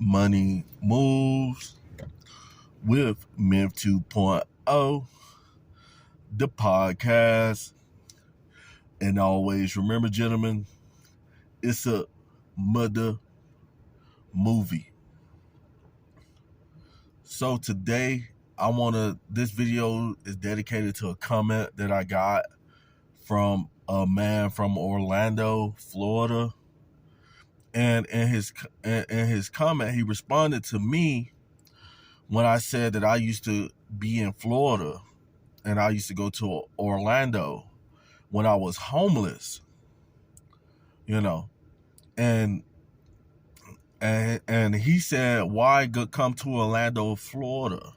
Money Moves with Myth 2.0, the podcast. And always remember, gentlemen, it's a mother movie. So today, this video is dedicated to a comment that I got from a man from Orlando, Florida. And in his comment, he responded to me when I said that I used to be in Florida and I used to go to Orlando when I was homeless, and he said, why come to Orlando, Florida?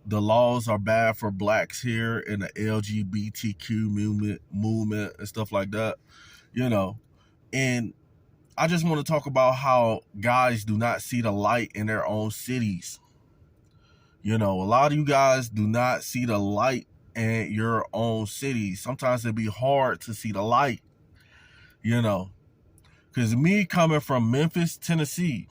The laws are bad for blacks here in the LGBTQ movement and stuff like that, and I just want to talk about how guys do not see the light in their own cities. A lot of you guys do not see the light in your own city. Sometimes it'd be hard to see the light, because me coming from Memphis, Tennessee,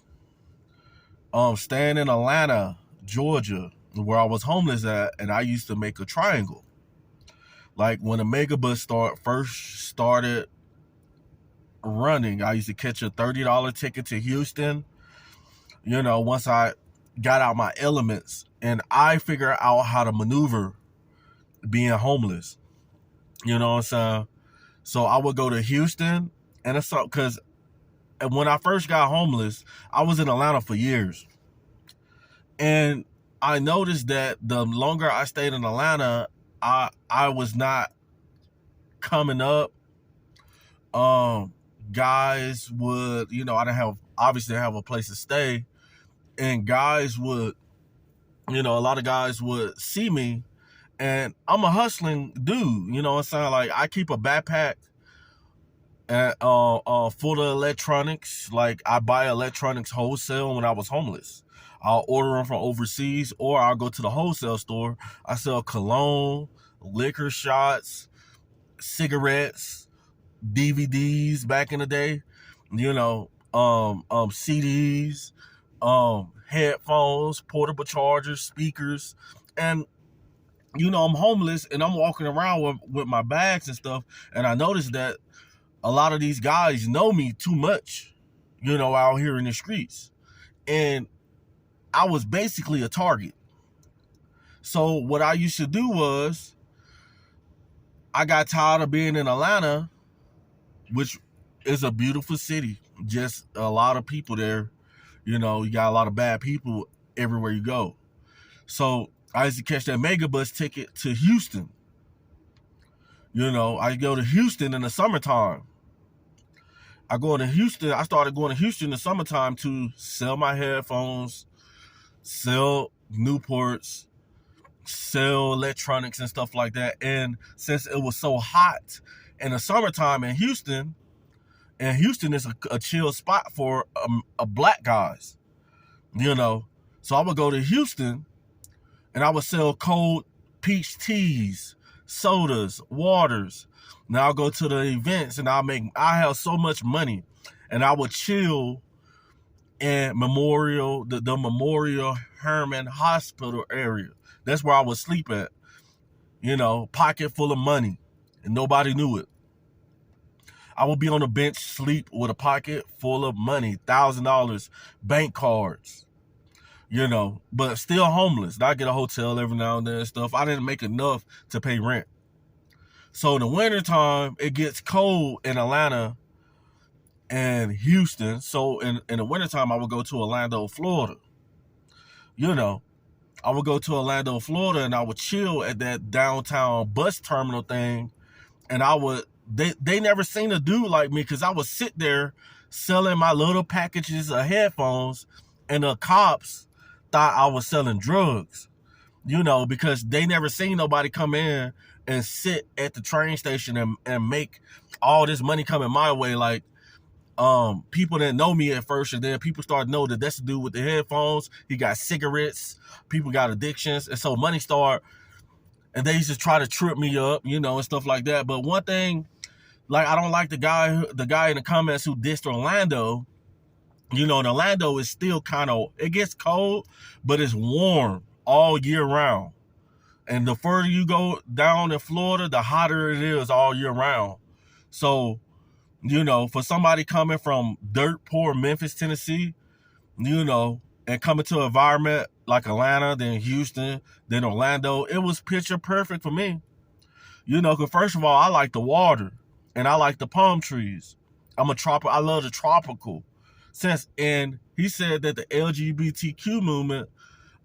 staying in Atlanta, Georgia, where I was homeless at, and I used to make a triangle. Like when the Megabus first started running, I used to catch a $30 ticket to Houston. Once I got out my elements and I figured out how to maneuver being homeless, you know what I'm saying? So I would go to Houston, and it's because when I first got homeless, I was in Atlanta for years. And I noticed that the longer I stayed in Atlanta, I was not coming up. Guys would, I didn't have a place to stay, and guys would, a lot of guys would see me, and I'm a hustling dude, you know what I'm saying? Like, I keep a backpack full of electronics. Like, I buy electronics wholesale when I was homeless. I'll order them from overseas, or I'll go to the wholesale store. I sell cologne, liquor shots, cigarettes, DVDs back in the day, CDs, headphones, portable chargers, speakers. And I'm homeless and I'm walking around with my bags and stuff, and I noticed that a lot of these guys know me too much, out here in the streets. And I was basically a target. So what I used to do was, I got tired of being in Atlanta, which is a beautiful city. Just a lot of people there. You got a lot of bad people everywhere you go. So I used to catch that Megabus ticket to Houston. I go to Houston in the summertime. I started going to Houston in the summertime to sell my headphones, sell Newports, sell electronics and stuff like that. And since it was so hot in the summertime in Houston, and Houston is a chill spot for a black guys, So I would go to Houston and I would sell cold peach teas, sodas, waters. Now I'll go to the events and I have so much money, and I would chill in the Memorial Hermann Hospital area. That's where I would sleep at, pocket full of money, and nobody knew it. I would be on the bench, sleep with a pocket full of money, $1,000, bank cards, but still homeless. I get a hotel every now and then and stuff. I didn't make enough to pay rent. So in the wintertime, it gets cold in Atlanta and Houston. So in the wintertime, I would go to Orlando, Florida. I would go to Orlando, Florida, and I would chill at that downtown bus terminal thing. And they never seen a dude like me, because I would sit there selling my little packages of headphones, and the cops thought I was selling drugs, because they never seen nobody come in and sit at the train station and make all this money coming my way. Like, people didn't know me at first, and then people started to know that that's the dude with the headphones. He got cigarettes. People got addictions. And so money started, and they used to try to trip me up, and stuff like that. But one thing Like, I don't like the guy in the comments who dissed Orlando. You know, and Orlando is still kind of, it gets cold, but it's warm all year round. And the further you go down in Florida, the hotter it is all year round. So, you know, for somebody coming from dirt poor Memphis, Tennessee, you know, and coming to an environment like Atlanta, then Houston, then Orlando, it was picture perfect for me. You know, because first of all, I like the water and I like the palm trees. I love the tropical sense. And he said that the LGBTQ movement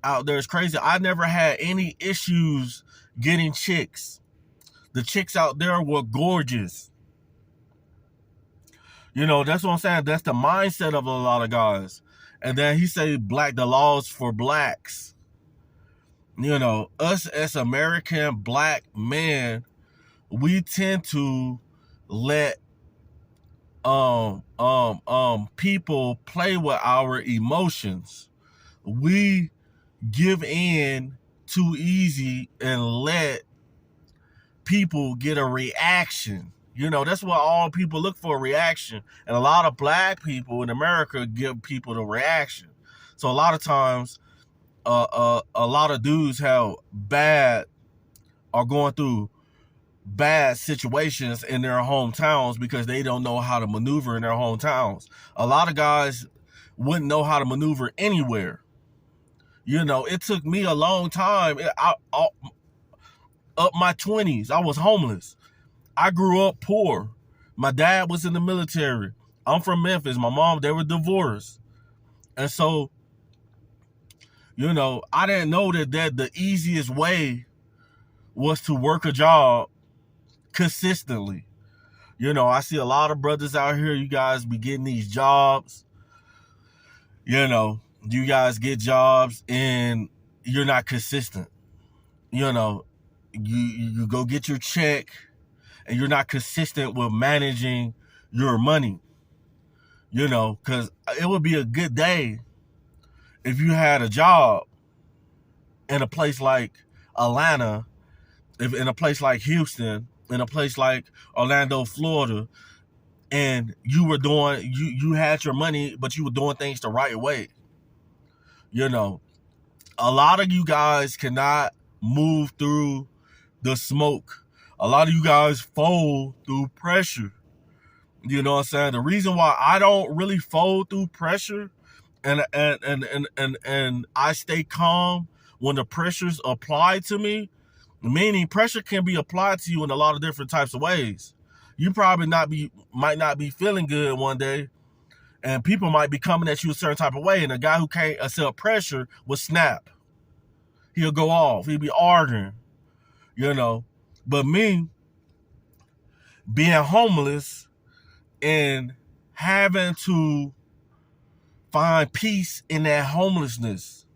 out there is crazy. I never had any issues getting chicks. The chicks out there were gorgeous. You know, that's what I'm saying. That's the mindset of a lot of guys. And then he said the laws for blacks. You know, us as American black men, we tend to let people play with our emotions. We give in too easy and let people get a reaction. You know, that's what all people look for, a reaction. And a lot of black people in America give people the reaction. So a lot of times, a lot of dudes are going through bad situations in their hometowns because they don't know how to maneuver in their hometowns. A lot of guys wouldn't know how to maneuver anywhere. You know, it took me a long time. Up my 20s, I was homeless. I grew up poor. My dad was in the military. I'm from Memphis. My mom, they were divorced. And so, you know, I didn't know that the easiest way was to work a job consistently. You know, I see a lot of brothers out here, you guys be getting these jobs. You know, you guys get jobs and you're not consistent. You know, you go get your check and you're not consistent with managing your money. You know, because it would be a good day if you had a job in a place like Atlanta, in a place like Houston, in a place like Orlando, Florida, and you were doing, you had your money, but you were doing things the right way. You know, a lot of you guys cannot move through the smoke. A lot of you guys fold through pressure. You know what I'm saying? The reason why I don't really fold through pressure and I stay calm when the pressures apply to me, meaning pressure can be applied to you in a lot of different types of ways. You probably might not be feeling good one day, and people might be coming at you a certain type of way, and a guy who can't accept pressure will snap. He'll go off. He'll be arguing, you know. But me, being homeless and having to find peace in that homelessness,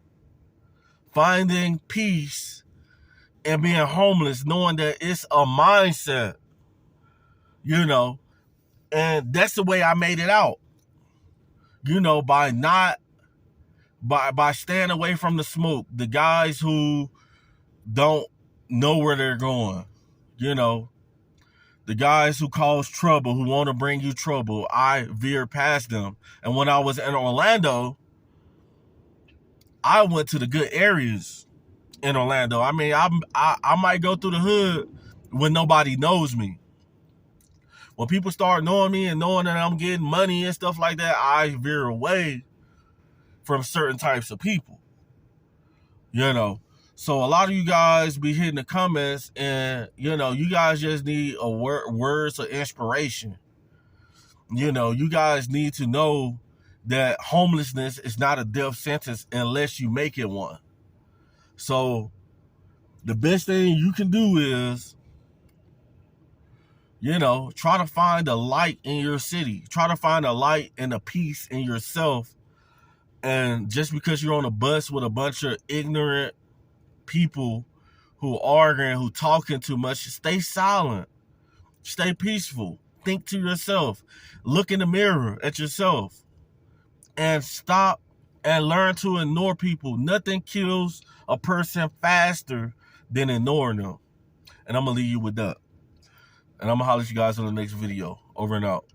finding peace and being homeless, knowing that it's a mindset, you know, and that's the way I made it out, you know, by staying away from the smoke, the guys who don't know where they're going, you know, the guys who cause trouble, who want to bring you trouble, I veer past them. And when I was in Orlando, I went to the good areas in Orlando. I mean, I might go through the hood when nobody knows me. When people start knowing me and knowing that I'm getting money and stuff like that, I veer away from certain types of people, you know. So a lot of you guys be hitting the comments and, you know, you guys just need words of inspiration. You know, you guys need to know that homelessness is not a death sentence unless you make it one. So the best thing you can do is, you know, try to find a light in your city. Try to find a light and a peace in yourself. And just because you're on a bus with a bunch of ignorant people who arguing, who talking too much, stay silent, stay peaceful, think to yourself, look in the mirror at yourself, and stop and learn to ignore people. Nothing kills a person faster than ignoring them. And I'm gonna leave you with that. And I'm going to holler at you guys on the next video. Over and out.